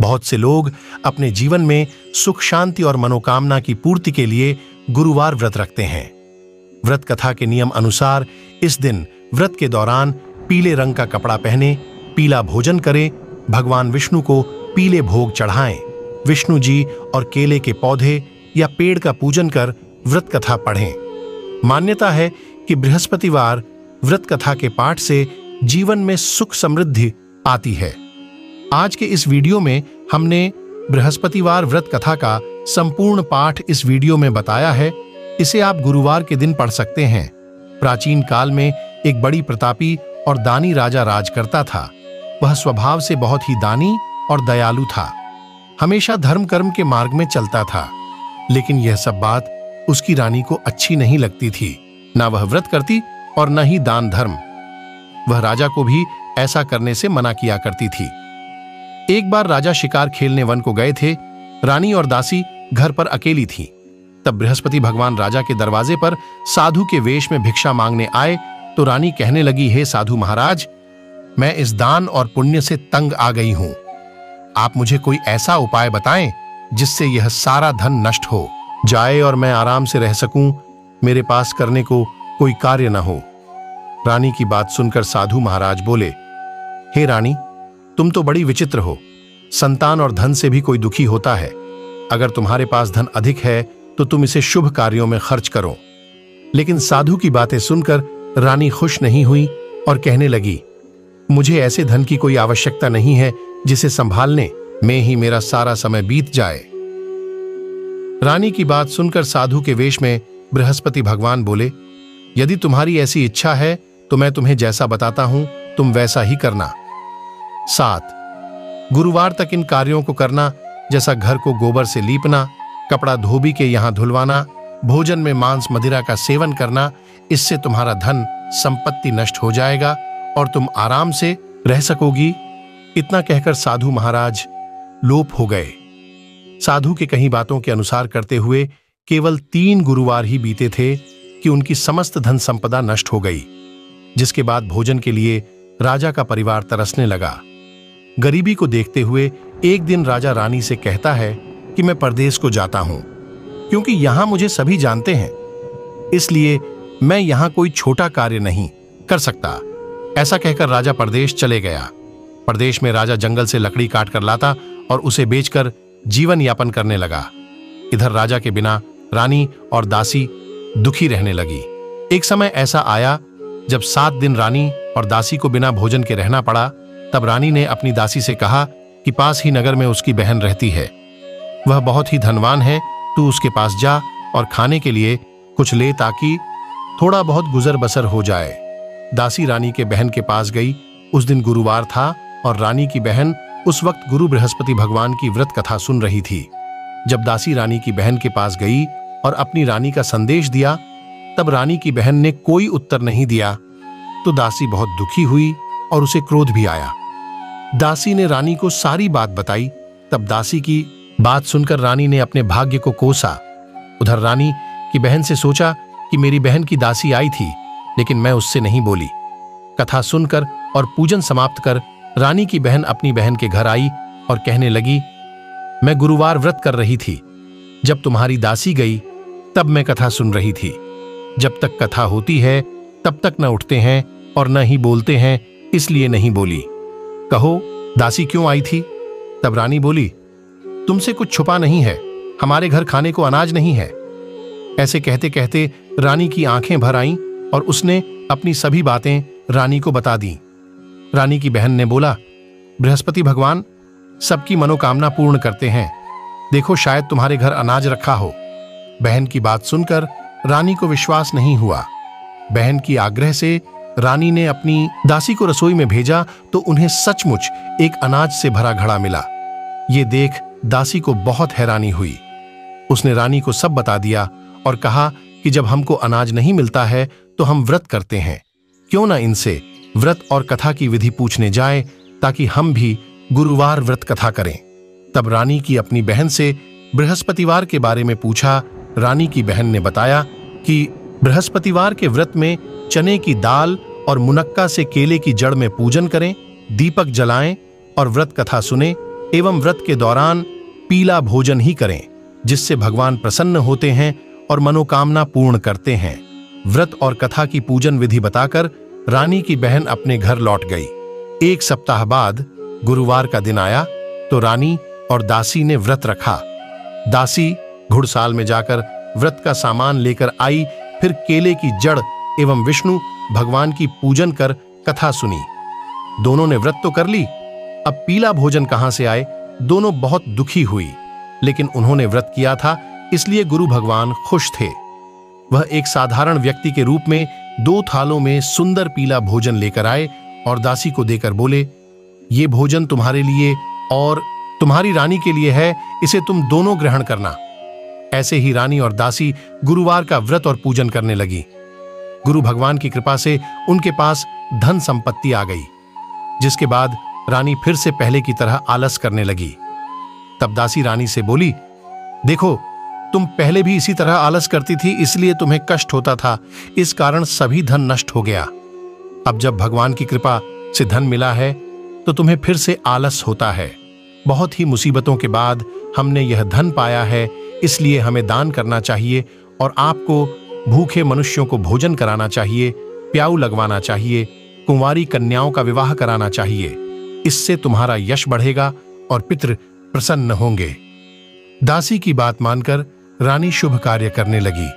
बहुत से लोग अपने जीवन में सुख शांति और मनोकामना की पूर्ति के लिए गुरुवार व्रत रखते हैं। व्रत कथा के नियम अनुसार इस दिन व्रत के दौरान पीले रंग का कपड़ा पहने, पीला भोजन करें, भगवान विष्णु को पीले भोग चढ़ाएं, विष्णु जी और केले के पौधे या पेड़ का पूजन कर व्रत कथा पढ़ें। मान्यता है कि बृहस्पतिवार व्रत कथा के पाठ से जीवन में सुख समृद्धि आती है। आज के इस वीडियो में हमने बृहस्पतिवार व्रत कथा का संपूर्ण पाठ इस वीडियो में बताया है। इसे आप गुरुवार के दिन पढ़ सकते हैं। प्राचीन काल में एक बड़ी प्रतापी और दानी राजा राज करता था। वह स्वभाव से बहुत ही दानी और दयालु था। हमेशा धर्म कर्म के मार्ग में चलता था, लेकिन यह सब बात उसकी रानी को अच्छी नहीं लगती थी। ना वह व्रत करती और न ही दान धर्म। वह राजा को भी ऐसा करने से मना किया करती थी। एक बार राजा शिकार खेलने वन को गए थे। रानी और दासी घर पर अकेली थीं। तब बृहस्पति भगवान राजा के दरवाजे पर साधु के वेश में भिक्षा मांगने आए तो रानी कहने लगी, हे साधु महाराज, मैं इस दान और पुण्य से तंग आ गई हूं। आप मुझे कोई ऐसा उपाय बताएं जिससे यह सारा धन नष्ट हो जाए और मैं आराम से रह सकूं, मेरे पास करने को कोई कार्य न हो। रानी की बात सुनकर साधु महाराज बोले, हे रानी, तुम तो बड़ी विचित्र हो। संतान और धन से भी कोई दुखी होता है। अगर तुम्हारे पास धन अधिक है तो तुम इसे शुभ कार्यों में खर्च करो। लेकिन साधु की बातें सुनकर रानी खुश नहीं हुई और कहने लगी, मुझे ऐसे धन की कोई आवश्यकता नहीं है जिसे संभालने में ही मेरा सारा समय बीत जाए। रानी की बात सुनकर साधु के वेश में बृहस्पति भगवान बोले, यदि तुम्हारी ऐसी इच्छा है तो मैं तुम्हें जैसा बताता हूं तुम वैसा ही करना। 7 गुरुवार तक इन कार्यों को करना, जैसा घर को गोबर से लीपना, कपड़ा धोबी के यहां धुलवाना, भोजन में मांस मदिरा का सेवन करना। इससे तुम्हारा धन संपत्ति नष्ट हो जाएगा और तुम आराम से रह सकोगी। इतना कहकर साधु महाराज लोप हो गए। साधु के कहीं बातों के अनुसार करते हुए केवल 3 गुरुवार ही बीते थे कि उनकी समस्त धन संपदा नष्ट हो गई। जिसके बाद भोजन के लिए राजा का परिवार तरसने लगा। गरीबी को देखते हुए एक दिन राजा रानी से कहता है कि मैं परदेश को जाता हूं, क्योंकि यहां मुझे सभी जानते हैं, इसलिए मैं यहां कोई छोटा कार्य नहीं कर सकता। ऐसा कहकर राजा परदेश चले गया। परदेश में राजा जंगल से लकड़ी काट कर लाता और उसे बेचकर जीवन यापन करने लगा। इधर राजा के बिना रानी और दासी दुखी रहने लगी। एक समय ऐसा आया जब 7 दिन रानी और दासी को बिना भोजन के रहना पड़ा। तब रानी ने अपनी दासी से कहा कि पास ही नगर में उसकी बहन रहती है, वह बहुत ही धनवान है, तू उसके पास जा और खाने के लिए कुछ ले ताकि थोड़ा बहुत गुजर बसर हो जाए। दासी रानी के बहन के पास गई। उस दिन गुरुवार था और रानी की बहन उस वक्त गुरु बृहस्पति भगवान की व्रत कथा सुन रही थी। जब दासी रानी की बहन के पास गई और अपनी रानी का संदेश दिया, तब रानी की बहन ने कोई उत्तर नहीं दिया तो दासी बहुत दुखी हुई और उसे क्रोध भी आया। दासी ने रानी को सारी बात बताई। तब दासी की बात सुनकर रानी ने अपने भाग्य को कोसा। उधर रानी की बहन से सोचा कि मेरी बहन की दासी आई थी, लेकिन मैं उससे नहीं बोली। कथा सुनकर और पूजन समाप्त कर रानी की बहन अपनी बहन के घर आई और कहने लगी, मैं गुरुवार व्रत कर रही थी। जब तुम्हारी दासी गई तब मैं कथा सुन रही थी। जब तक कथा होती है तब तक न उठते हैं और न ही बोलते हैं, इसलिए नहीं बोली। कहो दासी क्यों आई थी? तब रानी बोली, तुमसे कुछ छुपा नहीं है, हमारे घर खाने को अनाज नहीं है। ऐसे कहते कहते रानी की आंखें भर आईं और उसने अपनी सभी बातें रानी को बता दी। रानी की बहन ने बोला, बृहस्पति भगवान सबकी मनोकामना पूर्ण करते हैं, देखो शायद तुम्हारे घर अनाज रखा हो। बहन की बात सुनकर रानी को विश्वास नहीं हुआ। बहन की आग्रह से रानी ने अपनी दासी को रसोई में भेजा तो उन्हें सचमुच एक अनाज से भरा घड़ा मिला। ये देख दासी को बहुत हैरानी हुई। उसने रानी को सब बता दिया और कहा कि जब हमको अनाज नहीं मिलता है तो हम व्रत करते हैं, क्यों ना इनसे व्रत और कथा की विधि पूछने जाए ताकि हम भी गुरुवार व्रत कथा करें। तब रानी की अपनी बहन से बृहस्पतिवार के बारे में पूछा। रानी की बहन ने बताया कि बृहस्पतिवार के व्रत में चने की दाल और मुनक्का से केले की जड़ में पूजन करें, दीपक जलाएं और व्रत कथा सुने। एवं व्रत के दौरान पीला भोजन ही करें, जिससे भगवान प्रसन्न होते हैं और मनोकामना पूर्ण करते हैं। व्रत और कथा की पूजन विधि बताकर रानी की बहन अपने घर लौट गई। 1 सप्ताह बाद गुरुवार का दिन आया तो रानी और दासी ने व्रत रखा। दासी घुड़साल में जाकर व्रत का सामान लेकर आई, फिर केले की जड़ एवं विष्णु भगवान की पूजन कर कथा सुनी। दोनों ने व्रत तो कर ली, अब पीला भोजन कहां से आए? दोनों बहुत दुखी हुई, लेकिन उन्होंने व्रत किया था इसलिए गुरु भगवान खुश थे। वह एक साधारण व्यक्ति के रूप में 2 थालों में सुंदर पीला भोजन लेकर आए और दासी को देकर बोले, ये भोजन तुम्हारे लिए और तुम्हारी रानी के लिए है, इसे तुम दोनों ग्रहण करना। ऐसे ही रानी और दासी गुरुवार का व्रत और पूजन करने लगी। गुरु भगवान की कृपा से उनके पास धन संपत्ति आ गई, जिसके बाद रानी फिर से पहले की तरह आलस करने लगी। तब दासी रानी से बोली, देखो, तुम पहले भी इसी तरह आलस करती थी, इसलिए तुम्हें कष्ट होता था, इस कारण सभी धन नष्ट हो गया। अब जब भगवान की कृपा से धन मिला है तो तुम्हें फिर से आलस होता है। बहुत ही मुसीबतों के बाद हमने यह धन पाया है, इसलिए हमें दान करना चाहिए और आपको भूखे मनुष्यों को भोजन कराना चाहिए, प्याऊ लगवाना चाहिए, कुंवारी कन्याओं का विवाह कराना चाहिए। इससे तुम्हारा यश बढ़ेगा और पितृ प्रसन्न होंगे। दासी की बात मानकर रानी शुभ कार्य करने लगी।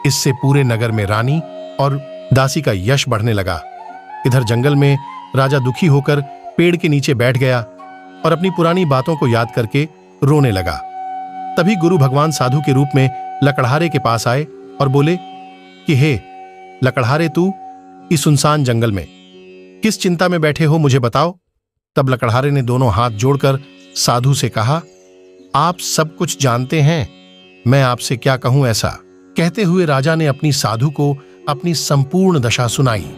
इससे पूरे नगर में रानी और दासी का यश बढ़ने लगा। इधर जंगल में राजा दुखी होकर पेड़ के नीचे बैठ गया और अपनी पुरानी बातों को याद करके रोने लगा। तभी गुरु भगवान साधु के रूप में लकड़हारे के पास आए और बोले कि हे लकड़हारे, तू इस सुनसान जंगल में किस चिंता में बैठे हो, मुझे बताओ। तब लकड़हारे ने दोनों हाथ जोड़कर साधु से कहा, आप सब कुछ जानते हैं, मैं आपसे क्या कहूं ऐसा। कहते हुए राजा ने अपनी साधु को अपनी संपूर्ण दशा सुनाई।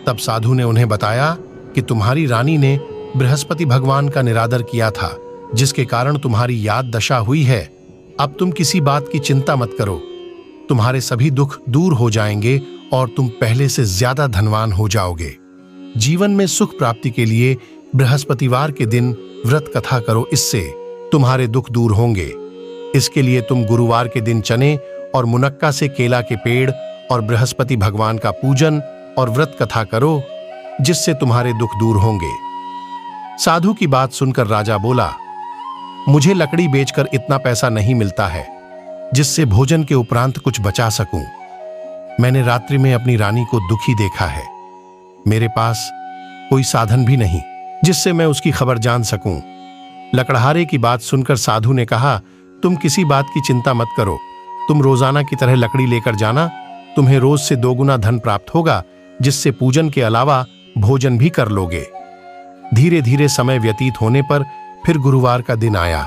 तब साधु ने उन्हें बताया कि तुम्हारी रानी ने बृहस्पति भगवान का निरादर किया था, जिसके कारण तुम्हारी याद दशा हुई है। अब तुम किसी बात की चिंता मत करो, तुम्हारे सभी दुख दूर हो जाएंगे और तुम पहले से ज्यादा धनवान हो जाओगे। जीवन में सुख प्राप्ति के लिए बृहस्पतिवार के दिन व्रत कथा करो, इससे तुम्हारे दुख दूर होंगे। इसके लिए तुम गुरुवार के दिन चने और मुनक्का से केला के पेड़ और बृहस्पति भगवान का पूजन और व्रत कथा करो, जिससे तुम्हारे दुख दूर होंगे। साधु की बात सुनकर राजा बोला, मुझे लकड़ी बेचकर इतना पैसा नहीं मिलता है जिससे भोजन के उपरांत कुछ बचा सकूं। मैंने रात्रि में अपनी रानी को दुखी देखा है। मेरे पास कोई साधन भी नहीं जिससे मैं उसकी खबर जान सकूं। लकड़हारे की बात सुनकर साधु ने कहा, तुम किसी बात की चिंता मत करो, तुम रोजाना की तरह लकड़ी लेकर जाना, तुम्हें रोज से 2 गुना धन प्राप्त होगा, जिससे पूजन के अलावा भोजन भी कर लोगे। धीरे धीरे समय व्यतीत होने पर फिर गुरुवार का दिन आया।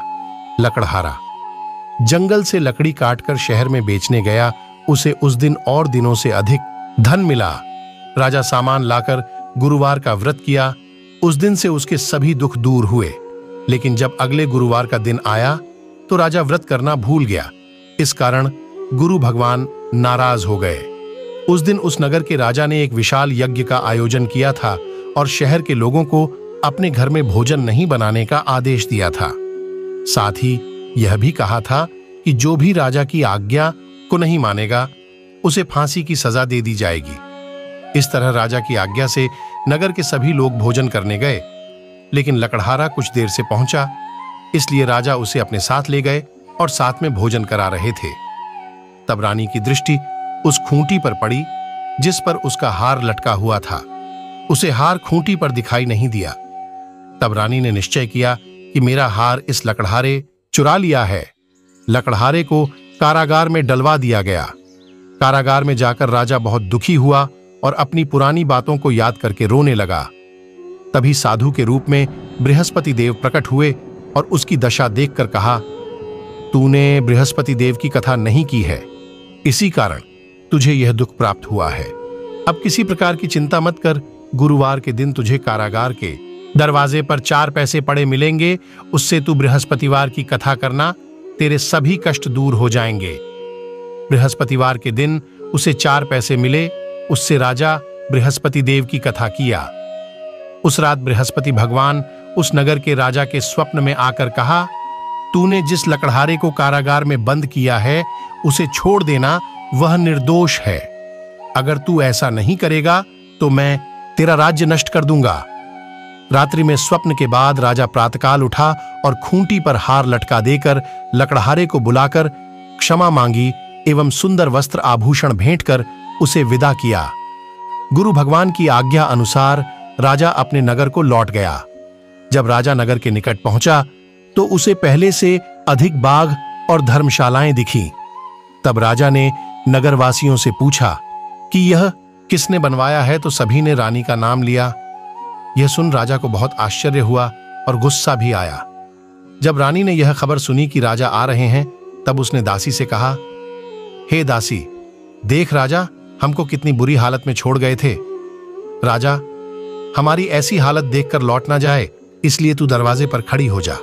लकड़हारा जंगल से लकड़ी काटकर शहर में बेचने गया। उसे उस दिन और दिनों से अधिक धन मिला। राजा सामान लाकर गुरुवार का व्रत किया। उस दिन से उसके सभी दुख दूर हुए। लेकिन जब अगले गुरुवार का दिन आया तो राजा व्रत करना भूल गया। इस कारण गुरु भगवान नाराज हो गए। उस दिन उस नगर के राजा ने एक विशाल यज्ञ का आयोजन किया था और शहर के लोगों को अपने घर में भोजन नहीं बनाने का आदेश दिया था। साथ ही यह भी कहा था कि जो भी राजा की आज्ञा को नहीं मानेगा उसे फांसी की सजा दे दी जाएगी। इस तरह राजा की आज्ञा से नगर के सभी लोग भोजन करने गए, लेकिन लकड़हारा कुछ देर से पहुंचा, इसलिए राजा उसे अपने साथ ले गए और साथ में भोजन करा रहे थे। तब रानी की दृष्टि उस खूंटी पर पड़ी जिस पर उसका हार लटका हुआ था। उसे हार खूंटी पर दिखाई नहीं दिया। तब रानी ने निश्चय किया कि मेरा हार इस लकड़हारे चुरा लिया है। लकड़हारे को कारागार में डलवा दिया गया। कारागार में जाकर राजा बहुत दुखी हुआ और अपनी पुरानी बातों को याद करके रोने लगा। तभी साधु के रूप में बृहस्पति देव प्रकट हुए और उसकी दशा देखकर कहा, तूने बृहस्पति देव की कथा नहीं की है, इसी कारण तुझे यह दुख प्राप्त हुआ है। अब किसी प्रकार की चिंता मत कर, गुरुवार के दिन तुझे कारागार के दरवाजे पर 4 पैसे पड़े मिलेंगे, उससे तू बृहस्पतिवार की कथा करना, तेरे सभी कष्ट दूर हो जाएंगे। बृहस्पतिवार के दिन उसे 4 पैसे मिले, उससे राजा बृहस्पति देव की कथा किया। उस रात बृहस्पति भगवान उस नगर के राजा के स्वप्न में आकर कहा, तूने जिस लकड़हारे को कारागार में बंद किया है उसे छोड़ देना, वह निर्दोष है। अगर तू ऐसा नहीं करेगा तो मैं तेरा राज्य नष्ट कर दूंगा। रात्रि में स्वप्न के बाद राजा प्रातःकाल उठा और खूंटी पर हार लटका देकर लकड़हारे को बुलाकर क्षमा मांगी एवं सुंदर वस्त्र आभूषण भेंट कर उसे विदा किया। गुरु भगवान की आज्ञा अनुसार राजा अपने नगर को लौट गया। जब राजा नगर के निकट पहुंचा तो उसे पहले से अधिक बाग और धर्मशालाएं दिखीं। तब राजा ने नगरवासियों से पूछा कि यह किसने बनवाया है, तो सभी ने रानी का नाम लिया। यह सुन राजा को बहुत आश्चर्य हुआ और गुस्सा भी आया। जब रानी ने यह खबर सुनी कि राजा आ रहे हैं, तब उसने दासी से कहा, हे दासी, देख राजा हमको कितनी बुरी हालत में छोड़ गए थे। राजा, हमारी ऐसी हालत देखकर लौट ना जाए, इसलिए तू दरवाजे पर खड़ी हो जा।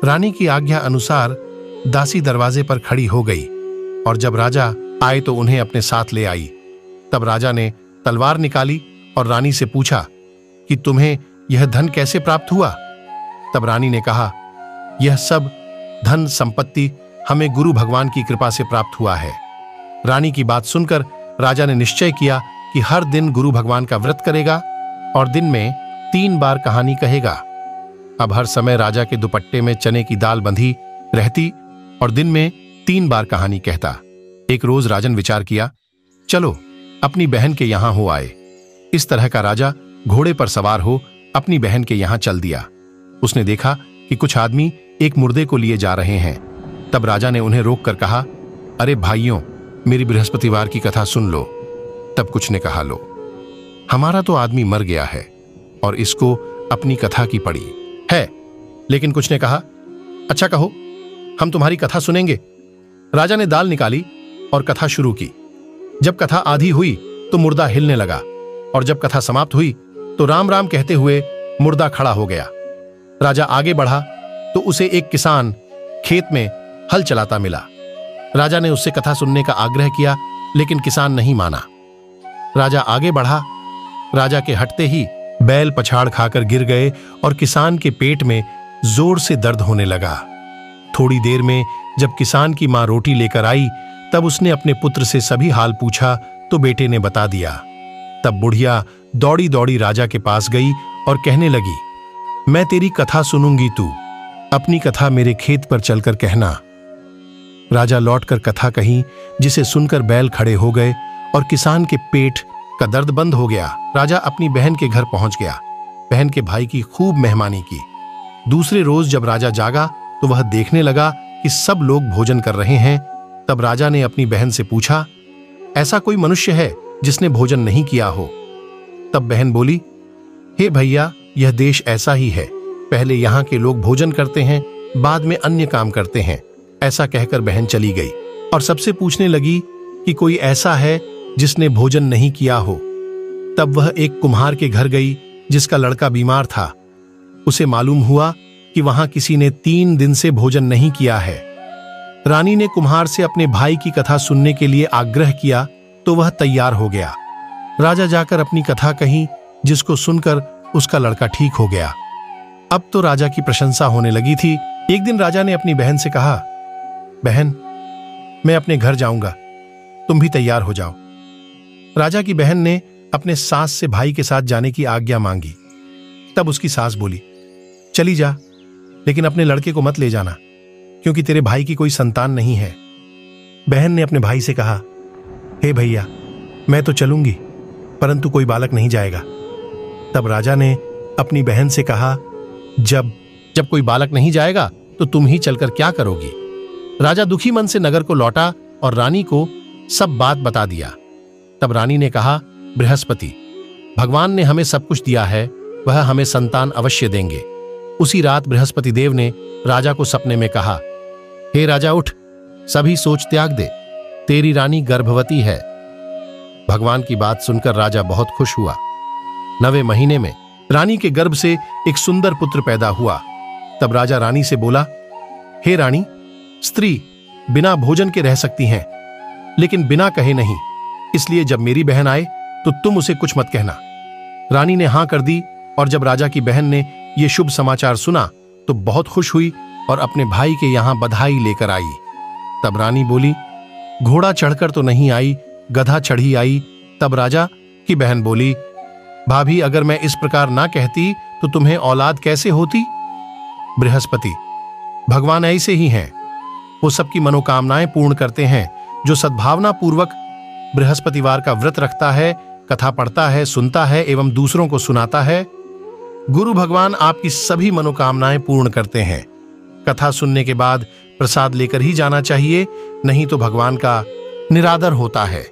रानी की आज्ञा अनुसार दासी दरवाजे पर खड़ी हो गई और जब राजा आए तो उन्हें अपने साथ ले आई। तब राजा ने तलवार निकाली और रानी से पूछा कि तुम्हें यह धन कैसे प्राप्त हुआ। तब रानी ने कहा, यह सब धन संपत्ति हमें गुरु भगवान की कृपा से प्राप्त हुआ है। रानी की बात सुनकर राजा ने निश्चय किया कि हर दिन गुरु भगवान का व्रत करेगा और दिन में 3 बार कहानी कहेगा। अब हर समय राजा के दुपट्टे में चने की दाल बंधी रहती और दिन में 3 बार कहानी कहता। एक रोज राजन विचार किया, चलो अपनी बहन के यहां हो आए। इस तरह का राजा घोड़े पर सवार हो अपनी बहन के यहां चल दिया। उसने देखा कि कुछ आदमी एक मुर्दे को लिए जा रहे हैं। तब राजा ने उन्हें रोककर कहा, अरे भाइयों, मेरी बृहस्पतिवार की कथा सुन लो। तब कुछ ने कहा, लो, हमारा तो आदमी मर गया है और इसको अपनी कथा की पड़ी है। लेकिन कुछ ने कहा, अच्छा कहो, हम तुम्हारी कथा सुनेंगे। राजा ने दाल निकाली और कथा शुरू की। जब कथा आधी हुई तो मुर्दा हिलने लगा और जब कथा समाप्त हुई तो राम राम कहते हुए मुर्दा खड़ा हो गया। राजा आगे बढ़ा तो उसे एक किसान खेत में हल चलाता मिला। राजा ने उससे कथा सुनने का आग्रह किया, लेकिन किसान नहीं माना। राजा आगे बढ़ा। राजा के हटते ही बैल पछाड़ खाकर गिर गए और किसान के पेट में जोर से दर्द होने लगा। थोड़ी देर में जब किसान की मां रोटी लेकर आई, तब उसने अपने पुत्र से सभी हाल पूछा तो बेटे ने बता दिया। तब बुढ़िया दौड़ी दौड़ी राजा के पास गई और कहने लगी, मैं तेरी कथा सुनूंगी, तू अपनी कथा मेरे खेत पर चलकर कहना। राजा लौटकर कथा कही, जिसे सुनकर बैल खड़े हो गए और किसान के पेट का दर्द बंद हो गया। राजा अपनी बहन के घर पहुंच गया। बहन के भाई की खूब मेहमानी की। दूसरे रोज जब राजा जागा तो वह देखने लगा कि सब लोग भोजन कर रहे हैं। तब राजा ने अपनी बहन से पूछा, ऐसा कोई मनुष्य है जिसने भोजन नहीं किया हो? तब बहन बोली, हे भैया, यह देश ऐसा ही है, पहले यहाँ के लोग भोजन करते हैं, बाद में अन्य काम करते हैं। ऐसा कहकर बहन चली गई और सबसे पूछने लगी कि कोई ऐसा है जिसने भोजन नहीं किया हो। तब वह एक कुम्हार के घर गई जिसका लड़का बीमार था। उसे मालूम हुआ कि वहां किसी ने 3 दिन से भोजन नहीं किया है। रानी ने कुम्हार से अपने भाई की कथा सुनने के लिए आग्रह किया तो वह तैयार हो गया। राजा जाकर अपनी कथा कही, जिसको सुनकर उसका लड़का ठीक हो गया। अब तो राजा की प्रशंसा होने लगी थी। एक दिन राजा ने अपनी बहन से कहा, बहन, मैं अपने घर जाऊंगा, तुम भी तैयार हो जाओ। राजा की बहन ने अपने सास से भाई के साथ जाने की आज्ञा मांगी। तब उसकी सास बोली, चली जा, लेकिन अपने लड़के को मत ले जाना, क्योंकि तेरे भाई की कोई संतान नहीं है। बहन ने अपने भाई से कहा, हे भैया, मैं तो चलूंगी, परंतु कोई बालक नहीं जाएगा। तब राजा ने अपनी बहन से कहा, जब कोई बालक नहीं जाएगा तो तुम ही चलकर क्या करोगी? राजा दुखी मन से नगर को लौटा और रानी को सब बात बता दिया। तब रानी ने कहा, बृहस्पति, भगवान ने हमें सब कुछ दिया है, वह हमें संतान अवश्य देंगे। उसी रात बृहस्पति देव ने राजा को सपने में कहा, हे राजा, उठ, सभी सोच त्याग दे, तेरी रानी गर्भवती है। भगवान की बात सुनकर राजा बहुत खुश हुआ। 9वें महीने में रानी के गर्भ से एक सुंदर पुत्र पैदा हुआ। तब राजा रानी से बोला, हे रानी, स्त्री बिना भोजन के रह सकती हैं, लेकिन बिना कहे नहीं, इसलिए जब मेरी बहन आए तो तुम उसे कुछ मत कहना। रानी ने हां कर दी और जब राजा की बहन ने ये शुभ समाचार सुना तो बहुत खुश हुई और अपने भाई के यहाँ बधाई लेकर आई। तब रानी बोली, घोड़ा चढ़कर तो नहीं आई, गधा चढ़ी आई। तब राजा की बहन बोली, भाभी, अगर मैं इस प्रकार ना कहती तो तुम्हें औलाद कैसे होती? बृहस्पति, भगवान ऐसे ही हैं, वो सबकी मनोकामनाएं पूर्ण करते हैं। जो सद्भावना पूर्वक बृहस्पतिवार का व्रत रखता है, कथा पढ़ता है, सुनता है एवं दूसरों को सुनाता है, गुरु भगवान आपकी सभी मनोकामनाएं पूर्ण करते हैं। कथा सुनने के बाद प्रसाद लेकर ही जाना चाहिए, नहीं तो भगवान का निरादर होता है।